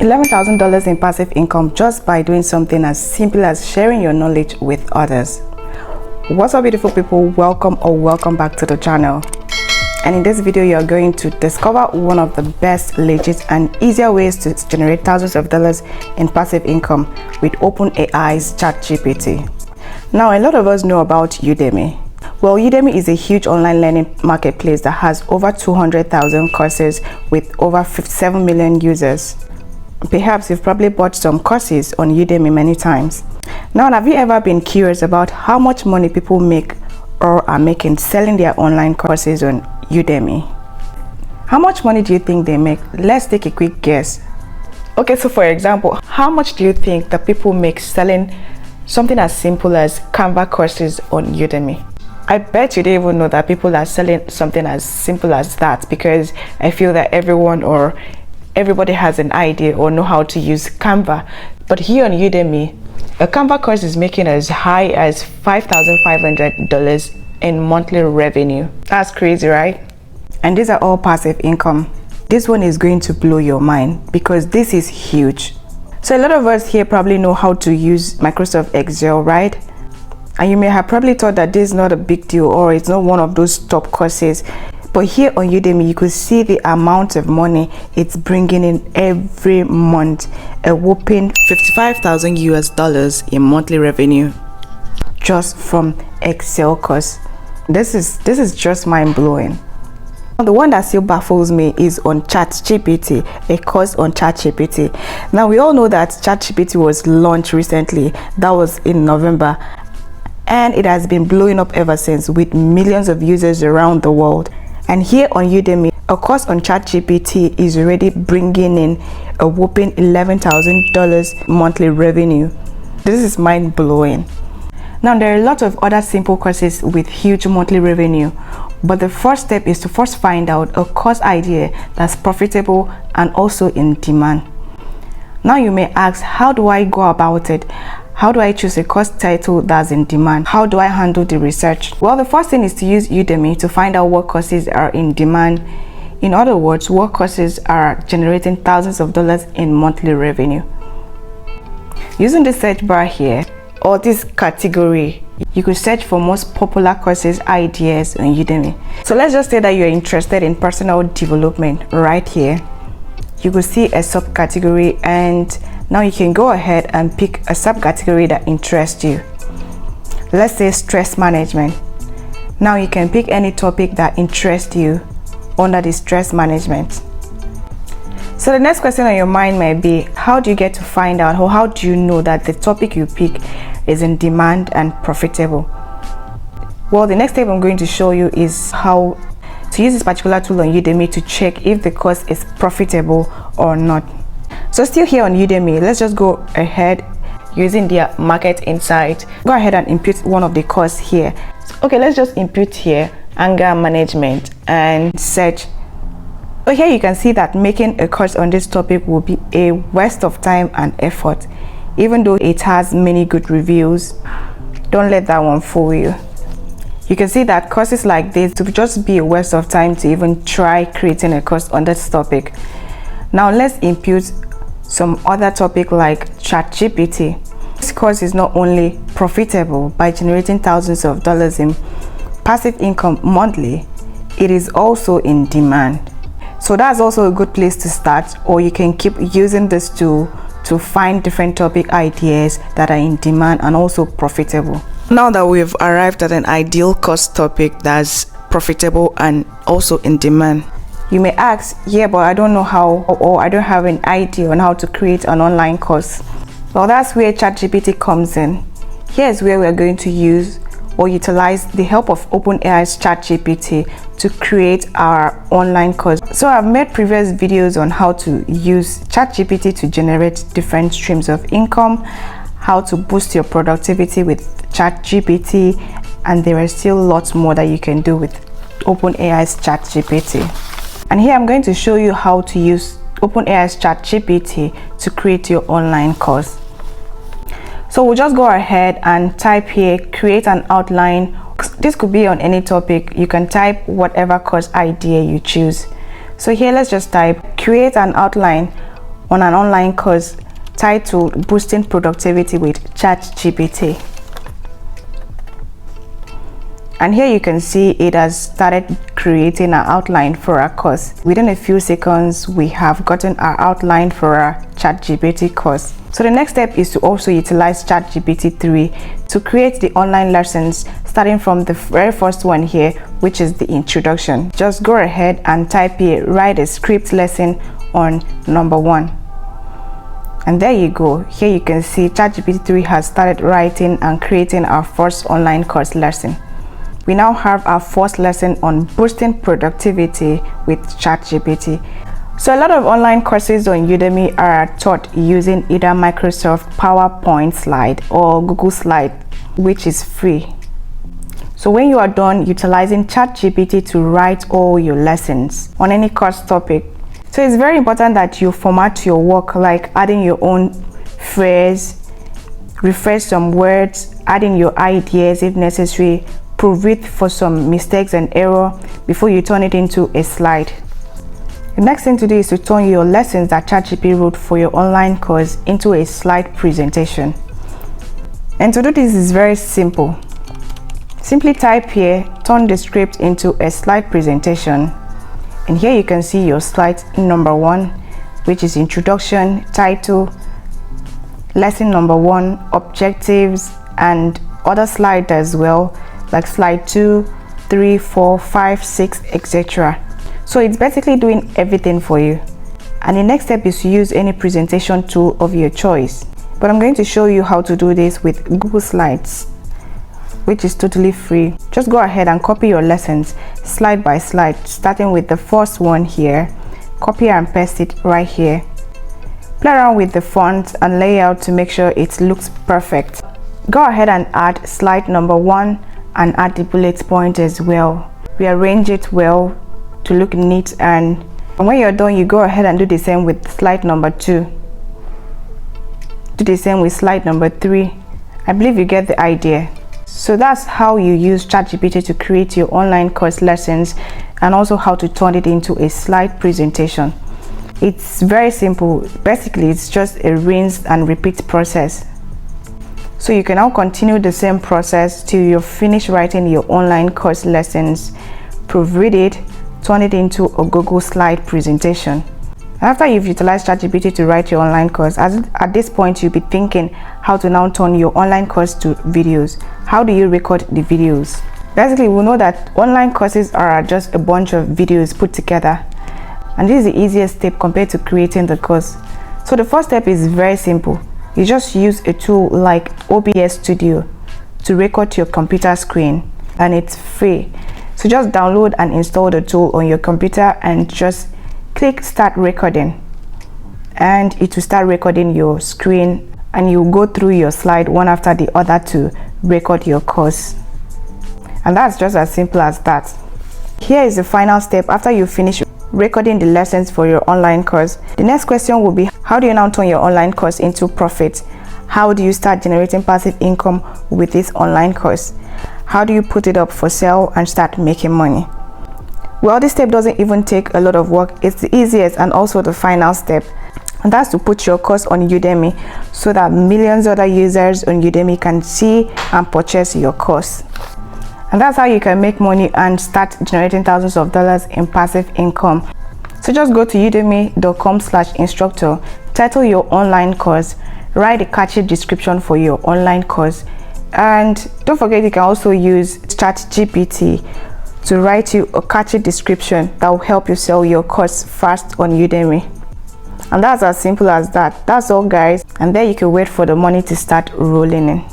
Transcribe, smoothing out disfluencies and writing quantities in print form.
$11,000 in passive income just by doing something as simple as sharing your knowledge with others. What's up, beautiful people? Welcome back to the channel. And in this video, you're going to discover one of the best, legit and easier ways to generate thousands of dollars in passive income with openAI's Chat GPT. Now, a lot of us know about Udemy. Well, Udemy is a huge online learning marketplace that has over 200,000 courses with over 57 million users. Perhaps you've probably bought some courses on Udemy many times. Now, have you ever been curious about how much money people make or are making selling their online courses on Udemy? How much money do you think they make? Let's take a quick guess. Okay, so for example, how much do you think that people make selling something as simple as Canva courses on Udemy? I bet you didn't even know that people are selling something as simple as that, because I feel that everybody has an idea or know how to use Canva. But here on Udemy, a Canva course is making as high as $5,500 in monthly revenue. That's crazy, right? And these are all passive income. This one is going to blow your mind because this is huge. So a lot of us here probably know how to use Microsoft Excel, right? And you may have probably thought that this is not a big deal or it's not one of those top courses. But here on Udemy, you could see the amount of money it's bringing in every month, a whopping 55,000 US dollars in monthly revenue just from Excel course. This is just mind-blowing. The one that still baffles me is on Chat GPT, a course on Chat GPT. Now, we all know that Chat GPT was launched recently. That was in November. And it has been blowing up ever since with millions of users around the world. And here on Udemy, a course on Chat GPT is already bringing in a whopping $11,000 monthly revenue. This is mind-blowing. Now, there are a lot of other simple courses with huge monthly revenue, but the first step is to first find out a course idea that's profitable and also in demand. Now, you may ask, how do I go about it? How do I choose a course title that's in demand? How do I handle the research? Well, the first thing is to use Udemy to find out what courses are in demand. In other words, what courses are generating thousands of dollars in monthly revenue. Using the search bar here, or this category, you could search for most popular courses ideas on Udemy. So let's just say that you're interested in personal development right here. You could see a subcategory, and now you can go ahead and pick a subcategory that interests you. Let's say stress management. Now you can pick any topic that interests you under the stress management. So the next question on your mind might be, how do you get to find out, or how do you know that the topic you pick is in demand and profitable? Well, the next step I'm going to show you is how to use this particular tool on Udemy to check if the course is profitable or not. So still here on Udemy, let's just go ahead using their market insight. Go ahead and input one of the course here. Okay, let's just input here anger management and search. So here you can see that making a course on this topic will be a waste of time and effort. Even though it has many good reviews, don't let that one fool you. You can see that courses like this would just be a waste of time to even try creating a course on this topic. Now let's input some other topic like Chat GPT. This course is not only profitable by generating thousands of dollars in passive income monthly, it is also in demand. So that's also a good place to start, or you can keep using this tool to find different topic ideas that are in demand and also profitable. Now that we've arrived at an ideal course topic that's profitable and also in demand, you may ask, yeah, but I don't know how, or I don't have an idea on how to create an online course. Well, that's where ChatGPT comes in. Here's where we're going to use or utilize the help of openAI's ChatGPT to create our online course. So I've made previous videos on how to use ChatGPT to generate different streams of income, how to boost your productivity with ChatGPT, and there are still lots more that you can do with openAI's ChatGPT. And here I'm going to show you how to use openAI's ChatGPT to create your online course. So we'll just go ahead and type here, create an outline. This could be on any topic. You can type whatever course idea you choose. So here, let's just type create an outline on an online course titled Boosting Productivity with Chat GPT. And here you can see it has started creating an outline for our course. Within a few seconds, we have gotten our outline for our ChatGPT course. So the next step is to also utilize ChatGPT 3 to create the online lessons, starting from the very first one here, which is the introduction. Just go ahead and type here, write a script lesson on number 1. And there you go. Here you can see ChatGPT 3 has started writing and creating our first online course lesson. We now have our first lesson on boosting productivity with ChatGPT. So a lot of online courses on Udemy are taught using either Microsoft PowerPoint slide or Google Slide, which is free. So when you are done utilizing ChatGPT to write all your lessons on any course topic, so it's very important that you format your work, like adding your own phrase, rephrase some words, adding your ideas if necessary, proofread for some mistakes and error before you turn it into a slide. The next thing to do is to turn your lessons that ChatGPT wrote for your online course into a slide presentation. And to do this is very simple. Simply type here, turn the script into a slide presentation. And here you can see your slide number 1, which is introduction, title, lesson number 1, objectives, and other slides as well, like slide 2, 3, 4, 5, 6, etc. So it's basically doing everything for you. And the next step is to use any presentation tool of your choice. But I'm going to show you how to do this with Google Slides, which is totally free. Just go ahead and copy your lessons slide by slide, starting with the first one here. Copy and paste it right here. Play around with the font and layout to make sure it looks perfect. Go ahead and add slide number 1 and add the bullet point as well. Rearrange it well to look neat, and when you're done, you go ahead and do the same with slide number 2. Do the same with slide number 3. I believe you get the idea. So that's how you use ChatGPT to create your online course lessons, and also how to turn it into a slide presentation. It's very simple. Basically, it's just a rinse and repeat process. So you can now continue the same process till you finish writing your online course lessons, proofread it, turn it into a Google Slide presentation. After you've utilized ChatGPT to write your online course, at this point you'll be thinking how to now turn your online course to videos. How do you record the videos? Basically, we know that online courses are just a bunch of videos put together, and this is the easiest step compared to creating the course. So the first step is very simple. You just use a tool like OBS Studio to record your computer screen, and it's free. So just download and install the tool on your computer and just click start recording, and it will start recording your screen, and you go through your slide one after the other to record your course. And that's just as simple as that. Here is the final step after you finish recording the lessons for your online course. The next question will be, how do you now turn your online course into profit? How do you start generating passive income with this online course? How do you put it up for sale and start making money? Well, this step doesn't even take a lot of work. It's the easiest and also the final step, and that's to put your course on Udemy so that millions of other users on Udemy can see and purchase your course. And that's how you can make money and start generating thousands of dollars in passive income. So just go to udemy.com/instructor, title your online course, write a catchy description for your online course, and don't forget you can also use ChatGPT to write you a catchy description that will help you sell your course fast on Udemy. And that's as simple as that. That's all, guys, and there you can wait for the money to start rolling in.